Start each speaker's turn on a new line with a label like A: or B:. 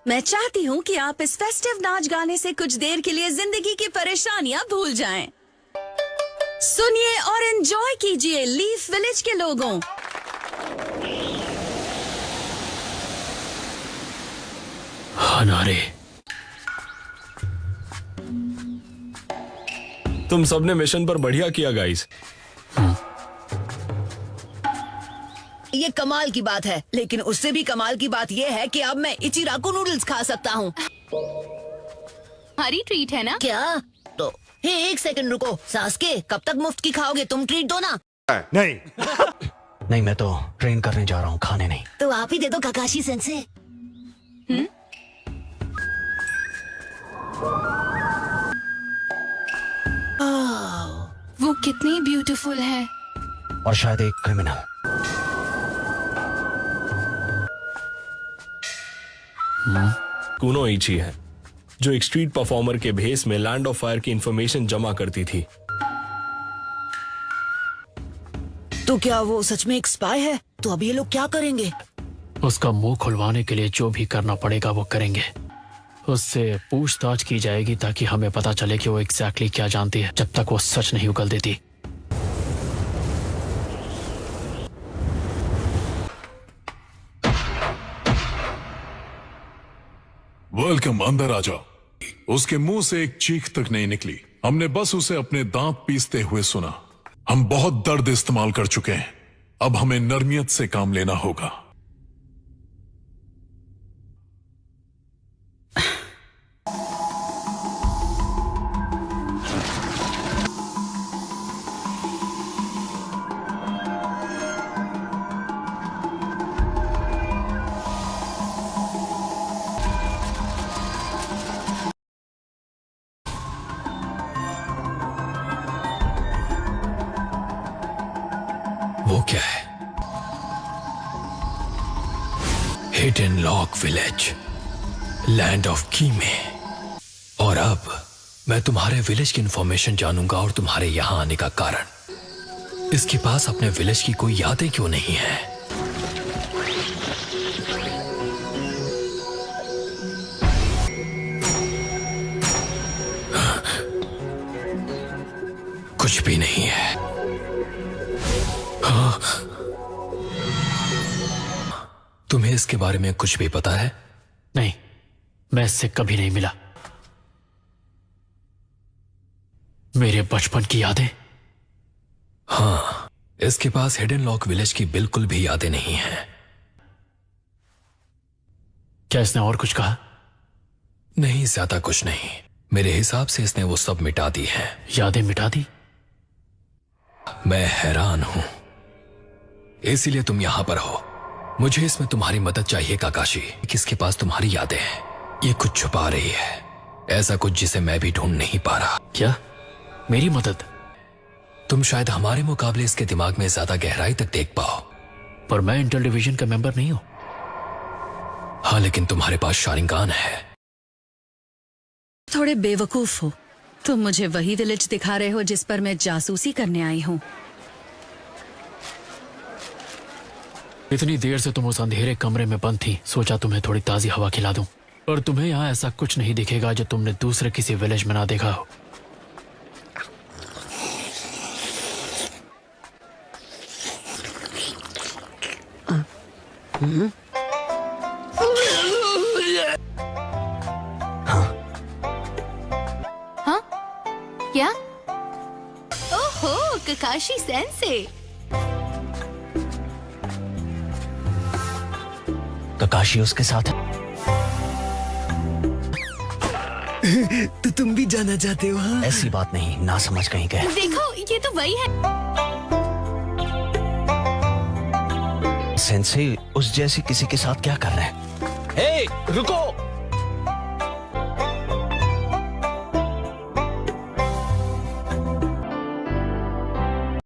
A: मैं चाहती हूँ कि आप इस फेस्टिव नाच गाने से कुछ देर के लिए जिंदगी की परेशानियाँ भूल जाएं। सुनिए और एंजॉय कीजिए लीफ विलेज के लोगों।
B: हनारे,
C: तुम सबने मिशन पर बढ़िया किया गाइस।
D: ये कमाल की बात है, लेकिन उससे भी कमाल की बात ये है कि अब मैं इचिराको नूडल्स खा सकता हूँ।
E: हरी ट्रीट है ना?
D: क्या? तो हे, एक सेकंड रुको। सासके, कब तक मुफ्त की खाओगे? तुम ट्रीट दो ना।
F: नहीं
B: नहीं, मैं तो ट्रेन करने जा रहा हूँ, खाने नहीं।
D: तो आप ही दे दो काकाशी सेंसे।
E: वो कितनी ब्यूटीफुल है।
B: और शायद एक क्रिमिनल।
C: कुनो इची है, जो एक स्ट्रीट परफॉर्मर के भेस में लैंड ऑफ फायर की इंफॉर्मेशन जमा करती थी।
D: तो क्या वो सच में एक स्पाई है? तो अब ये लोग क्या करेंगे?
B: उसका मुंह खुलवाने के लिए जो भी करना पड़ेगा वो करेंगे। उससे पूछताछ की जाएगी ताकि हमें पता चले कि वो एग्जैक्टली क्या जानती है, जब तक वो सच नहीं उगल देती।
G: वेलकम, अंदर आ जाओ। उसके मुंह से एक चीख तक नहीं निकली। हमने बस उसे अपने दांत पीसते हुए सुना। हम बहुत दर्द इस्तेमाल कर चुके हैं, अब हमें नरमियत से काम लेना होगा।
B: वो क्या है? Hidden lock village, land of कीमे। और अब मैं तुम्हारे विलेज की इंफॉर्मेशन जानूंगा और तुम्हारे यहां आने का कारण। इसके पास अपने विलेज की कोई यादें क्यों नहीं है? कुछ भी नहीं है। तुम्हें इसके बारे में कुछ भी पता है? नहीं, मैं इससे कभी नहीं मिला। मेरे बचपन की यादें? हाँ, इसके पास हिडन लॉक विलेज की बिल्कुल भी यादें नहीं हैं। क्या इसने और कुछ कहा? नहीं, ज्यादा कुछ नहीं। मेरे हिसाब से इसने वो सब मिटा दी है। यादें मिटा दी? मैं हैरान हूं, इसीलिए तुम यहां पर हो। मुझे इसमें तुम्हारी मदद चाहिए काकाशी। किसके पास तुम्हारी यादें हैं? ये कुछ छुपा रही है, ऐसा कुछ जिसे मैं भी ढूंढ नहीं पा रहा। क्या? मेरी मदद? तुम शायद हमारे मुकाबले इसके दिमाग में ज्यादा गहराई तक देख पाओ। पर मैं इंटेल डिवीजन का मेंबर नहीं हूं। हाँ, लेकिन तुम्हारे पास शारिंगान है।
A: थोड़े बेवकूफ हो। तुम मुझे वही विलेज दिखा रहे हो जिस पर मैं जासूसी करने आई हूँ।
B: इतनी देर से तुम उस अंधेरे कमरे में बंद थी, सोचा तुम्हें थोड़ी ताजी हवा खिला दूं। और तुम्हें यहाँ ऐसा कुछ नहीं दिखेगा जो तुमने दूसरे किसी विलेज में ना देखा हो।
E: हाँ? क्या? ओहो, काकाशी सेंसे।
B: काकाशी उसके साथ है।
D: तो तुम भी जाना चाहते हो? हाँ?
B: ऐसी बात नहीं, ना समझ कहीं के।
E: देखो, ये तो वही है।
B: सेंसे उस जैसी किसी के साथ क्या कर रहे हैं? हे, रुको!